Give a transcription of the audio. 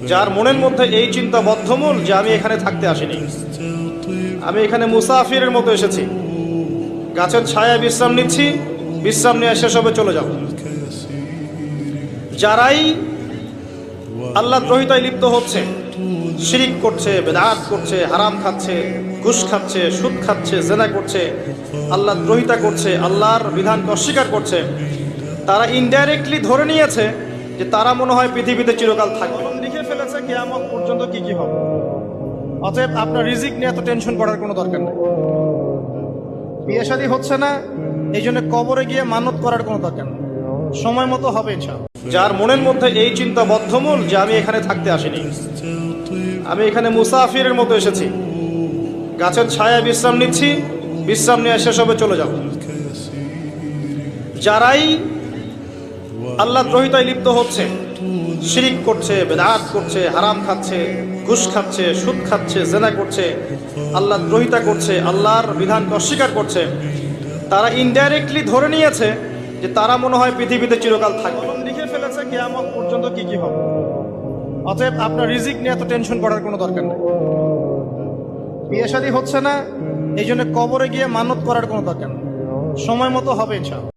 যার মনের মধ্যে এই চিন্তা বদ্ধমূল যে আমি এখানে থাকতে আসিনি, আমি এখানে মুসাফিরের মতো এসেছি, গাছের ছায়ায় বিশ্রাম নিচ্ছি, বিশ্রাম নিয়ে শেষ হবে চলে যাব। যারাই আল্লাহ দ্রোহিতায় লিপ্ত হচ্ছে, শিরিক করছে, বেদাত করছে, হারাম খাচ্ছে, ঘুষ খাচ্ছে, সুদ খাচ্ছে, জেনা করছে, আল্লাহ দ্রোহিতা করছে, আল্লাহর বিধানকে অস্বীকার করছে, তারা ইনডাইরেক্টলি ধরে নিয়েছে যে তারা মনে হয় পৃথিবীতে চিরকাল থাকবে। লিখে ফেলেছে কিয়ামত পর্যন্ত কি কি হবে। অতএব আপনার রিজিক নিয়ে এত টেনশন করার কোনো দরকার নেই। বিয়ে শাদী হচ্ছে না, এই জন্য কবরে গিয়ে মানত করার কোনো দরকার নেই, সময় মতো হবে ইনশাআল্লাহ। যার মনের মধ্যে এই চিন্তা বদ্ধমূল যে আমি এখানে থাকতে আসিনি, আমি এখানে মুসাফিরের মতো এসেছি, গাছের ছায়ায় বিশ্রাম নিচ্ছি, বিশ্রাম নিয়ে শেষ হবে চলে যাব। যারাই আল্লাহ দ্রোহিতায় লিপ্ত হচ্ছে, শিরিক করছে, বেদাত করছে, হারাম খাচ্ছে, ঘুষ খাচ্ছে, সুদ খাচ্ছে, জেনা করছে, আল্লাহ দ্রোহিতা করছে, আল্লাহর বিধানকে অস্বীকার করছে, তারা ইনডাইরেক্টলি ধরে নিয়েছে যে তারা মনে হয় পৃথিবীতে চিরকাল থাকবে। লিখে ফেলেছে কিয়ামত পর্যন্ত কি কি হবে। অতএব আপনার রিজিক নিয়ে এত টেনশন করার কোনো দরকার নেই। বিয়ে শাদী হচ্ছে না, এই জন্য কবরে গিয়ে মানত করার কোনো দরকার নেই, সময় মতো হবে ইনশাআল্লাহ।